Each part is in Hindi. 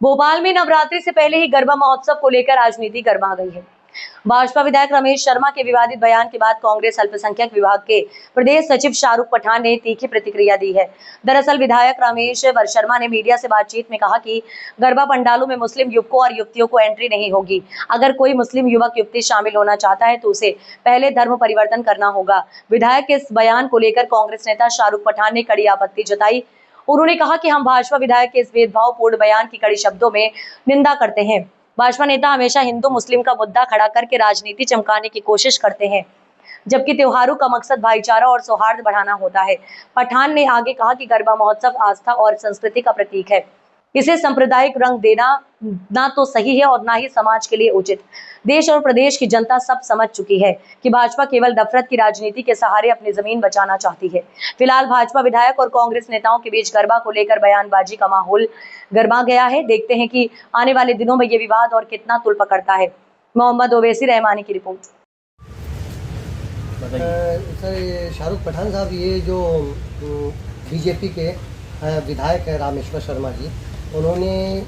भोपाल में नवरात्रि से पहले ही गरबा महोत्सव को लेकर राजनीति गर्मा गई है। भाजपा विधायक रमेश शर्मा के विवादित बयान के बाद कांग्रेस अल्पसंख्यक विभाग के प्रदेश सचिव शाहरुख पठान ने तीखी प्रतिक्रिया दी है। दरअसल विधायक रमेश शर्मा ने मीडिया से बातचीत में कहा कि गरबा पंडालों में मुस्लिम युवकों और युवतियों को एंट्री नहीं होगी। अगर कोई मुस्लिम युवक युवती शामिल होना चाहता है तो उसे पहले धर्म परिवर्तन करना होगा। विधायक के इस बयान को लेकर कांग्रेस नेता शाहरुख पठान ने कड़ी आपत्ति जताई। उन्होंने कहा कि हम भाजपा विधायक के इस भेदभावपूर्ण बयान की कड़ी शब्दों में निंदा करते हैं। भाजपा नेता हमेशा हिंदू मुस्लिम का मुद्दा खड़ा करके राजनीति चमकाने की कोशिश करते हैं, जबकि त्योहारों का मकसद भाईचारा और सौहार्द बढ़ाना होता है। पठान ने आगे कहा कि गरबा महोत्सव आस्था और संस्कृति का प्रतीक है। इसे सांप्रदायिक रंग देना ना तो सही है और ना ही समाज के लिए उचित। देश और प्रदेश की जनता सब समझ चुकी है कि भाजपा केवल नफरत की राजनीति के सहारे अपनी जमीन बचाना चाहती है। फिलहाल भाजपा विधायक और कांग्रेस नेताओं के बीच गरबा को लेकर बयानबाजी का माहौल गर्मा गया है। देखते हैं कि आने वाले दिनों में ये विवाद और कितना तुल पकड़ता है। मोहम्मद ओवैसी रहमानी की रिपोर्ट। सर, शाहरुख पठान साहब, ये जो बीजेपी के विधायक है रामेश्वर शर्मा जी, उन्होंने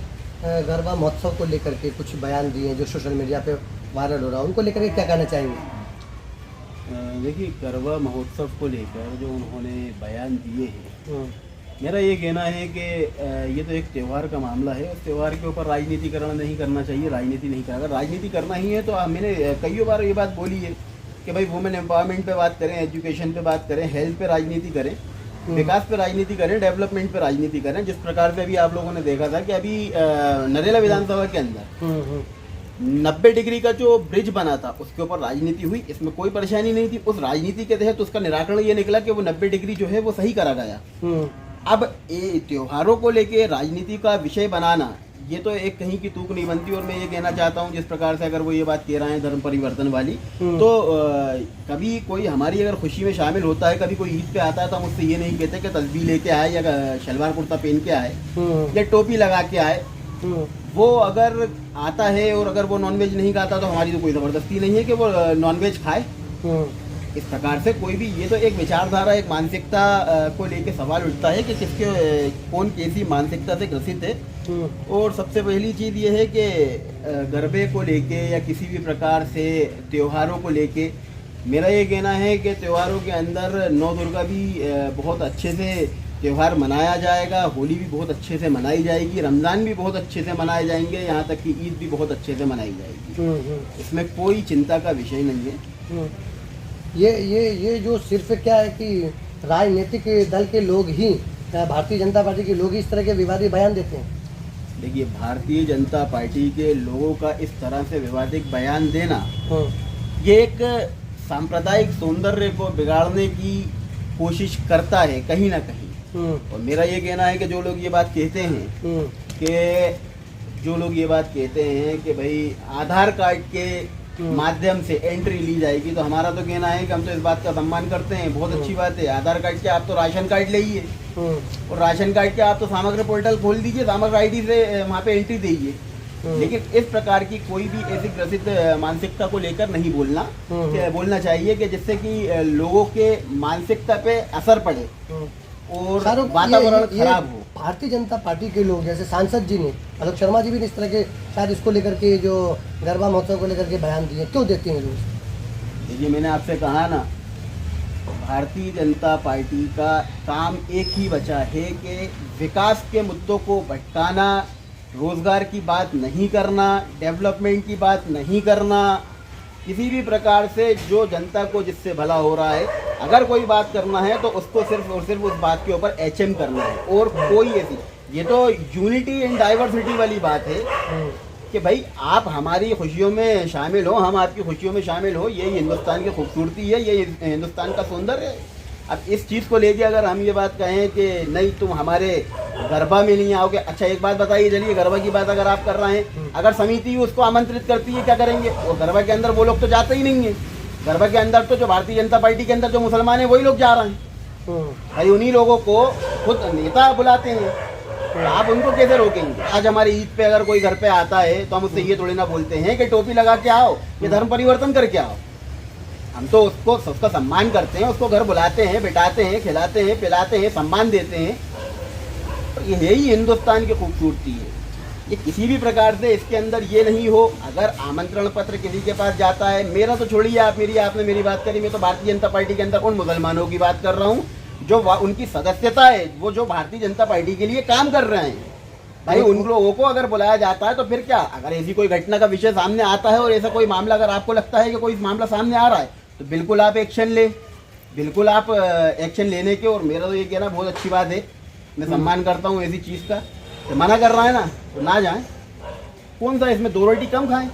गरबा महोत्सव को लेकर के कुछ बयान दिए हैं जो सोशल मीडिया पे वायरल हो रहा है। उनको लेकर के क्या कहना चाहेंगे? देखिए, गरबा महोत्सव को लेकर जो उन्होंने बयान दिए हैं, मेरा ये कहना है कि ये तो एक त्यौहार का मामला है। उस त्यौहार के ऊपर राजनीतिकरण नहीं करना चाहिए। राजनीति नहीं करना, अगर राजनीति करना ही है तो मैंने कई बार ये बात बोली है कि भाई वुमेन एम्पावरमेंट पे बात करें, एजुकेशन पे बात करें, हेल्थ पे राजनीति करें, विकास पे राजनीति करें, डेवलपमेंट पे राजनीति करें। जिस प्रकार से अभी आप लोगों ने देखा था कि अभी नरेला विधानसभा के अंदर 90 डिग्री का जो ब्रिज बना था उसके ऊपर राजनीति हुई। इसमें कोई परेशानी नहीं थी। उस राजनीति के तहत उसका निराकरण ये निकला कि वो 90 डिग्री जो है वो सही करा गया। अब ये त्योहारों को लेके राजनीति का विषय बनाना, ये तो एक कहीं की तूक नहीं बनती। और मैं ये कहना चाहता हूँ, जिस प्रकार से अगर वो ये बात कह रहे हैं धर्म परिवर्तन वाली, तो कभी कोई हमारी अगर खुशी में शामिल होता है, कभी कोई ईद पे आता है, तो हम उससे ये नहीं कहते कि तस्बीह लेके आए या शलवार कुर्ता पहन के आए या टोपी लगा के आए। वो अगर आता है और अगर वो नॉनवेज नहीं खाता तो हमारी तो कोई ज़बरदस्ती नहीं है कि वो नॉनवेज खाए। इस प्रकार से कोई भी, ये तो एक विचारधारा, एक मानसिकता को लेके सवाल उठता है कि कौन कैसी मानसिकता से ग्रसित है। और सबसे पहली चीज़ ये है कि गरबे को लेके या किसी भी प्रकार से त्योहारों को लेके मेरा ये कहना है कि त्योहारों के अंदर नौ दुर्गा भी बहुत अच्छे से त्यौहार मनाया जाएगा, होली भी बहुत अच्छे से मनाई जाएगी, रमज़ान भी बहुत अच्छे से मनाए जाएंगे, यहाँ तक कि ईद भी बहुत अच्छे से मनाई जाएगी। इसमें कोई चिंता का विषय नहीं है। ये जो सिर्फ क्या है कि राजनीतिक दल के लोग ही, भारतीय जनता पार्टी के लोग ही इस तरह के विवादित बयान देते हैं। देखिए, भारतीय जनता पार्टी के लोगों का इस तरह से विवादित बयान देना, ये एक सांप्रदायिक सौंदर्य को बिगाड़ने की कोशिश करता है कहीं ना कहीं। और मेरा ये कहना है कि जो लोग ये बात कहते हैं कि भाई आधार कार्ड के माध्यम से एंट्री ली जाएगी, तो हमारा तो कहना है कि हम तो इस बात का सम्मान करते हैं। बहुत अच्छी बात है। आधार कार्ड के आप तो राशन कार्ड लाइए और राशन कार्ड के आप तो समग्र पोर्टल खोल दीजिए, समग्र आईडी से वहाँ पे एंट्री दीजिए। लेकिन इस प्रकार की कोई भी ऐसी ग्रसित मानसिकता को लेकर नहीं बोलना चाहिए कि जिससे कि लोगों के मानसिकता पे असर पड़े और वातावरण खराब हो। भारतीय जनता पार्टी के लोग जैसे सांसद जी ने, आलोक शर्मा जी भी इस तरह के शायद इसको लेकर के जो गरबा महोत्सव को लेकर के बयान दिए, क्यों देते हैं लोग? देखिए, मैंने आपसे कहा ना, भारतीय जनता पार्टी का काम एक ही बचा है कि विकास के मुद्दों को भटकाना, रोजगार की बात नहीं करना, डेवलपमेंट की बात नहीं करना, किसी भी प्रकार से जो जनता को जिससे भला हो रहा है, अगर कोई बात करना है तो उसको सिर्फ और सिर्फ उस बात के ऊपर एचएम करना है। और कोई ऐसी, ये तो यूनिटी एंड डाइवर्सिटी वाली बात है कि भाई आप हमारी खुशियों में शामिल हो, हम आपकी खुशियों में शामिल हो। यही हिंदुस्तान की खूबसूरती है, ये हिंदुस्तान का सौंदर्य है। अब इस चीज़ को लेके अगर हम ये बात कहें कि नहीं तुम हमारे गरबा में नहीं आओगे, अच्छा एक बात बताइए, चलिए गरबा की बात अगर आप कर रहे हैं, अगर समिति उसको आमंत्रित करती है, क्या करेंगे? वो गरबा के अंदर वो लोग तो जाते ही नहीं है। गरबा के अंदर तो जो भारतीय जनता पार्टी के अंदर जो मुसलमान है वही लोग जा रहे हैं। भाई उन्हीं लोगों को खुद नेता बुलाते हैं, आप उनको कैसे रोकेंगे? आज हमारी ईद पे अगर कोई घर पे आता है तो हम उससे ये थोड़ी ना बोलते हैं कि टोपी लगा के आओ, ये धर्म परिवर्तन करके आओ। हम तो उसका सम्मान करते हैं, उसको घर बुलाते हैं, बिठाते हैं, खिलाते हैं, पिलाते हैं, सम्मान देते हैं। तो यही हिंदुस्तान की खूबसूरती है। ये किसी भी प्रकार से इसके अंदर ये नहीं हो, अगर आमंत्रण पत्र किसी के पास जाता है, मेरा तो छोड़िए आप, आपने मेरी बात करी, मैं तो भारतीय जनता पार्टी के अंदर उन मुसलमानों की बात कर रहा हूँ जो उनकी सदस्यता है, वो जो भारतीय जनता पार्टी के लिए काम कर रहे हैं। भाई उन लोगों को अगर बुलाया जाता है तो फिर क्या, अगर ऐसी कोई घटना का विषय सामने आता है और ऐसा कोई मामला अगर आपको लगता है कि कोई मामला सामने आ रहा है तो बिल्कुल आप एक्शन ले, बिल्कुल आप एक्शन लेने के। और मेरा तो ये कहना बहुत अच्छी बात है, मैं सम्मान करता हूँ ऐसी चीज़ का। तो मना कर रहा है ना तो ना जाएं, कौन सा इसमें 2 रोटी कम खाएं,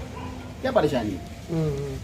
क्या परेशानी है।